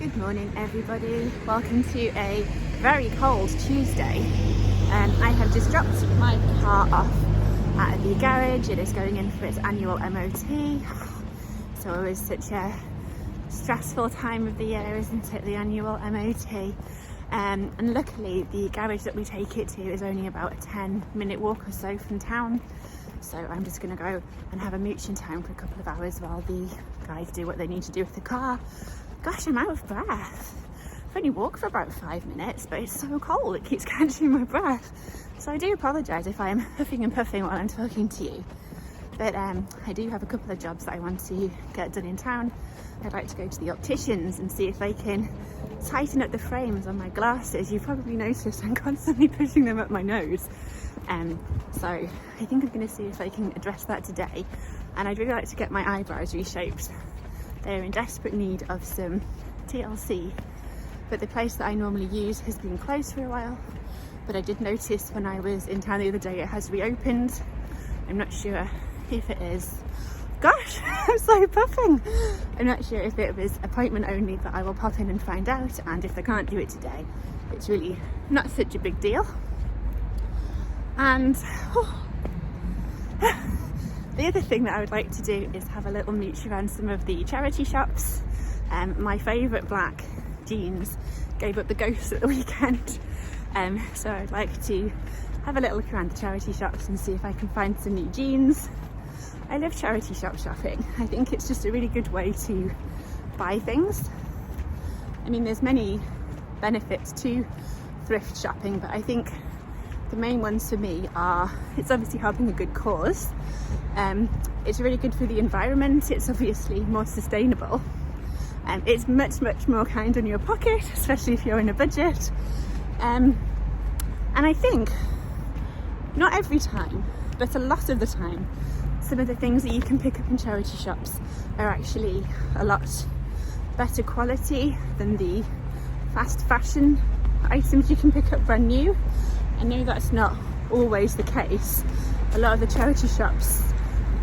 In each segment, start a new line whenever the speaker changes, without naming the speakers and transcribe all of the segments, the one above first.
Good morning everybody, welcome to a very cold Tuesday. I have just dropped my car off at the garage. It is going in for its annual MOT. So it was such a stressful time of the year, isn't it, the annual MOT. And luckily the garage that we take it to is only about a 10-minute walk or so from town. So I'm just going to go and have a mooch in town for a couple of hours while the guys do what they need to do with the car. Gosh, I'm out of breath. I've only walked for about 5 minutes, but it's so cold it keeps catching my breath. So I do apologise if I'm huffing and puffing while I'm talking to you. But I do have a couple of jobs that I want to get done in town. I'd like to go to the opticians and see if they can tighten up the frames on my glasses. You've probably noticed I'm constantly pushing them up my nose. So I think I'm going to see if they can address that today. And I'd really like to get my eyebrows reshaped. They're in desperate need of some TLC, but the place that I normally use has been closed for a while. But I did notice when I was in town the other day it has reopened. I'm not sure if it is, gosh, I'm so puffing. I'm not sure if it was appointment only, but I will pop in and find out. And if they can't do it today, it's really not such a big deal. And the other thing that I would like to do is have a little mooch around some of the charity shops. My favourite black jeans gave up the ghost at the weekend, so I'd like to have a little look around the charity shops and see if I can find some new jeans. I love charity shop shopping. I think it's just a really good way to buy things. I mean, there's many benefits to thrift shopping, but I think the main ones for me are, it's obviously helping a good cause. It's really good for the environment. It's obviously more sustainable. It's much more kind on your pocket, especially if you're in a budget. And I think, not every time, but a lot of the time, some of the things that you can pick up in charity shops are actually a lot better quality than the fast fashion items you can pick up brand new. I know that's not always the case. A lot of the charity shops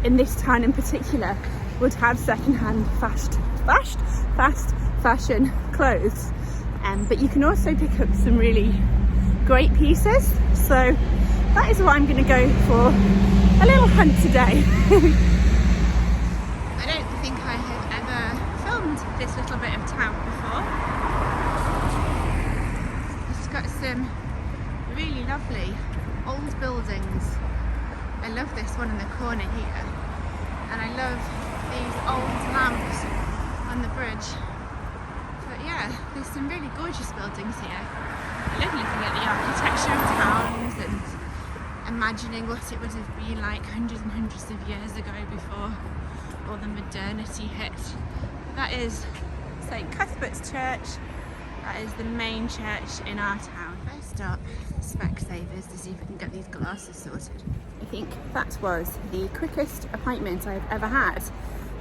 in this town in particular would have second-hand fast fashion clothes, but you can also pick up some really great pieces. So that is what I'm going to go for a little hunt today. I don't think I have ever filmed this little bit of town before. It's got some really lovely old buildings. I love this one in the corner here, and I love these old lamps on the bridge. But yeah, there's some really gorgeous buildings here. I love looking at the architecture of towns and imagining what it would have been like hundreds and hundreds of years ago before all the modernity hit. That is St. Cuthbert's Church. That is the main church in our town. First up, Specsavers to see if we can get these glasses sorted. I think that was the quickest appointment I've ever had.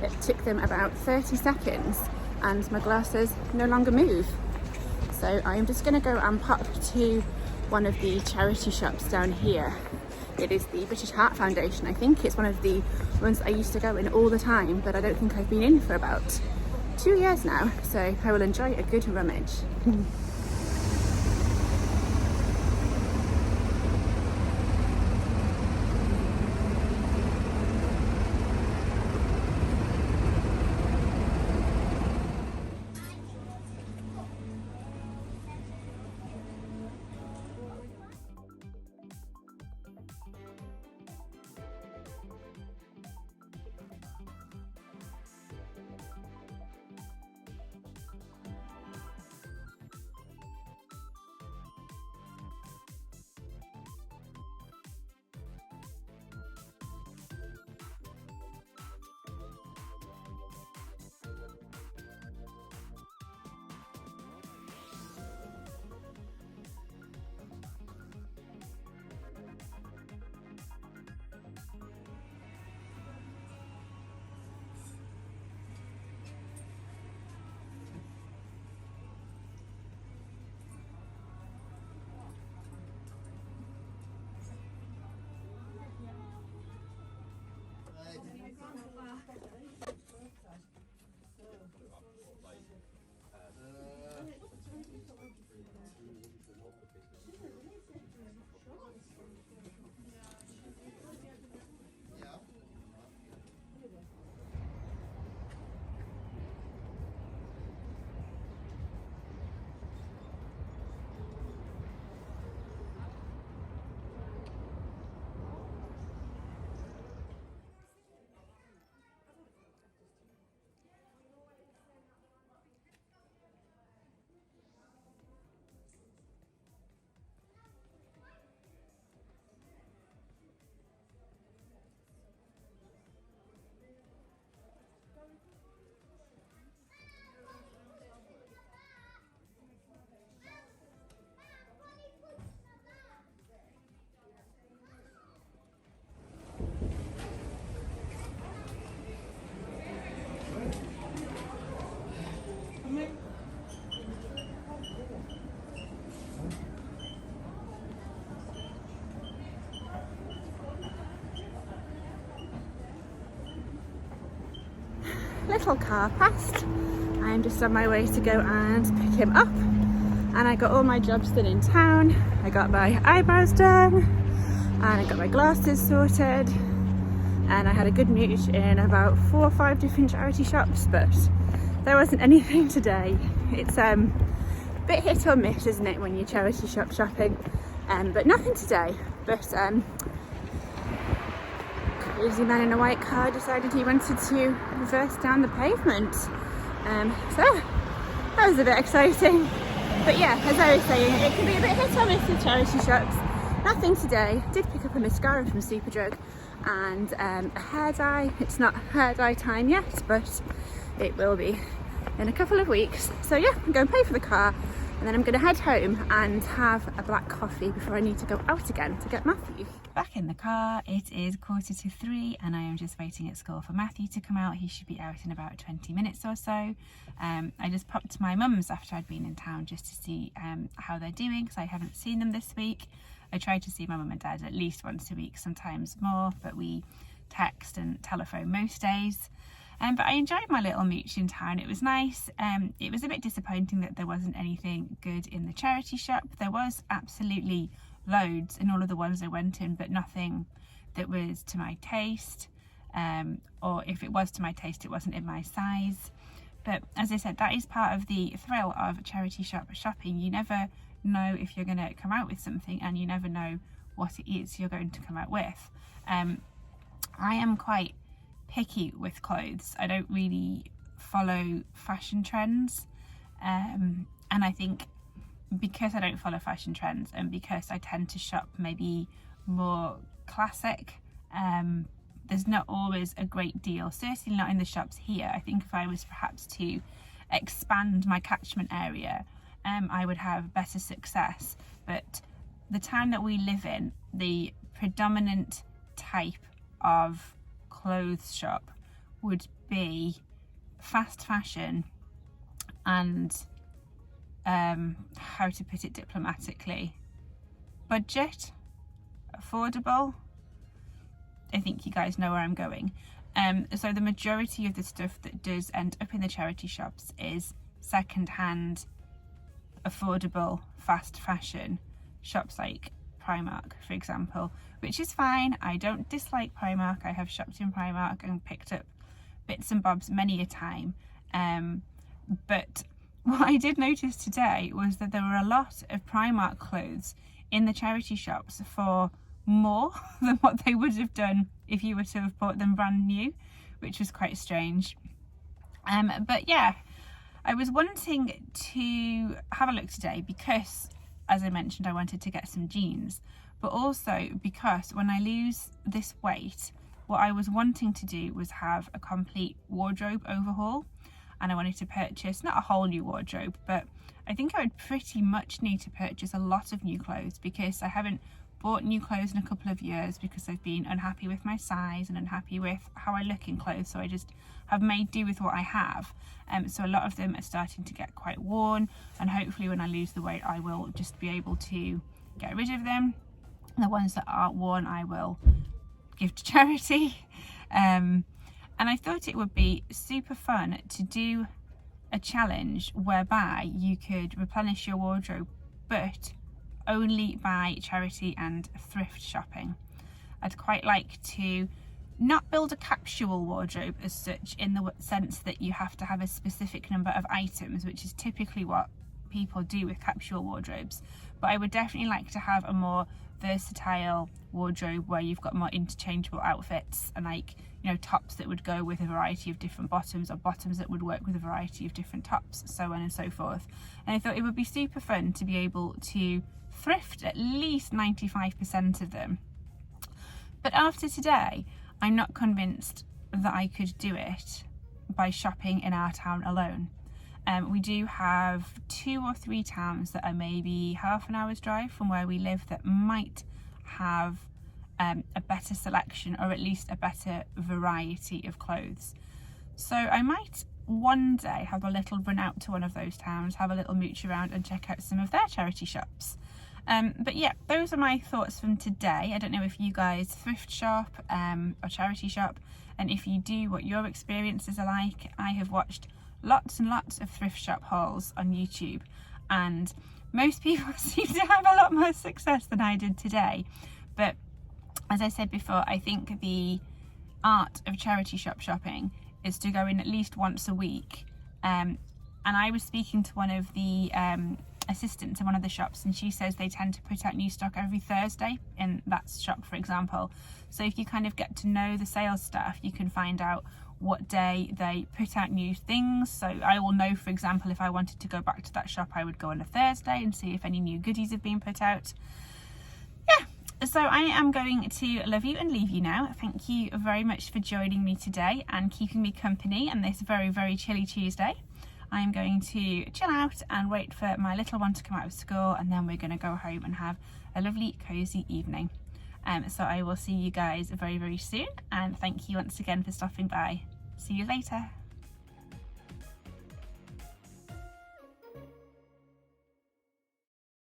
It took them about 30 seconds and my glasses no longer move. So I'm just going to go and pop to one of the charity shops down here. It is the British Heart Foundation. I think it's one of the ones I used to go in all the time, but I don't think I've been in for about 2 years now, so I will enjoy a good rummage. little car passed. I'm just on my way to go and pick him up. And I got all my jobs done in town. I got my eyebrows done and I got my glasses sorted. And I had a good mooch in about 4 or 5 different charity shops, but there wasn't anything today. It's a bit hit or miss, isn't it, when you're charity shop shopping? But nothing today. But crazy man in a white car decided he wanted to reverse down the pavement. So that was a bit exciting. But yeah, as I was saying, it can be a bit hit or miss with charity shops. Nothing today. Did pick up a mascara from Superdrug and a hair dye. It's not hair dye time yet, but it will be in a couple of weeks. So yeah, I'm going to pay for the car and then I'm going to head home and have a black coffee before I need to go out again to get Matthew. Back in the car, it is 2:45 and I am just waiting at school for Matthew to come out. He should be out in about 20 minutes or so. I just popped to my mum's after I'd been in town just to see how they're doing, because I haven't seen them this week. I try to see my mum and dad at least once a week, sometimes more, but we text and telephone most days. But I enjoyed my little mooch in town. It was nice. It was a bit disappointing that there wasn't anything good in the charity shop. There was absolutely loads in all of the ones I went in, but nothing that was to my taste, or if it was to my taste, it wasn't in my size. But as I said, that is part of the thrill of charity shop shopping. You never know if you're going to come out with something, and you never know what it is you're going to come out with. I am quite picky with clothes. I don't really follow fashion trends, and I think because I don't follow fashion trends and because I tend to shop maybe more classic, there's not always a great deal, certainly not in the shops here. I think if I was perhaps to expand my catchment area, I would have better success. But the town that we live in, the predominant type of clothes shop would be fast fashion and how to put it diplomatically, budget, affordable. I think you guys know where I'm going. So the majority of the stuff that does end up in the charity shops is second-hand, affordable, fast fashion shops like Primark, for example, which is fine. I don't dislike Primark. I have shopped in Primark and picked up bits and bobs many a time. But what I did notice today was that there were a lot of Primark clothes in the charity shops for more than what they would have done if you were to have bought them brand new, which was quite strange. But yeah, I was wanting to have a look today because, as I mentioned, I wanted to get some jeans, but also because when I lose this weight, what I was wanting to do was have a complete wardrobe overhaul. And I wanted to purchase, not a whole new wardrobe, but I think I would pretty much need to purchase a lot of new clothes, because I haven't bought new clothes in a couple of years because I've been unhappy with my size and unhappy with how I look in clothes. So I just have made do with what I have. So a lot of them are starting to get quite worn, and hopefully when I lose the weight, I will just be able to get rid of them. The ones that aren't worn, I will give to charity. And I thought it would be super fun to do a challenge whereby you could replenish your wardrobe, but only by charity and thrift shopping. I'd quite like to not build a capsule wardrobe as such, in the sense that you have to have a specific number of items, which is typically what people do with capsule wardrobes. But I would definitely like to have a more versatile wardrobe where you've got more interchangeable outfits, and like, you know, tops that would go with a variety of different bottoms, or bottoms that would work with a variety of different tops, so on and so forth. And I thought it would be super fun to be able to thrift at least 95% of them. But after today, I'm not convinced that I could do it by shopping in our town alone. We do have 2 or 3 towns that are maybe half an hour's drive from where we live that might have a better selection, or at least a better variety of clothes. So I might one day have a little run out to one of those towns, have a little mooch around and check out some of their charity shops. But yeah, those are my thoughts from today. I don't know if you guys thrift shop or charity shop, and if you do, what your experiences are like. I have watched lots and lots of thrift shop hauls on YouTube, and most people seem to have a lot more success than I did today. But as I said before, I think the art of charity shop shopping is to go in at least once a week. And I was speaking to one of the assistants in one of the shops, and she says they tend to put out new stock every Thursday in that shop, for example. So if you kind of get to know the sales staff, you can find out what day they put out new things. So I will know, for example, if I wanted to go back to that shop, I would go on a Thursday and see if any new goodies have been put out. Yeah, so I am going to love you and leave you now. Thank you very much for joining me today and keeping me company on this very, very chilly Tuesday. I'm going to chill out and wait for my little one to come out of school, and then we're going to go home and have a lovely cozy evening. So I will see you guys very, very soon, and thank you once again for stopping by. See you later.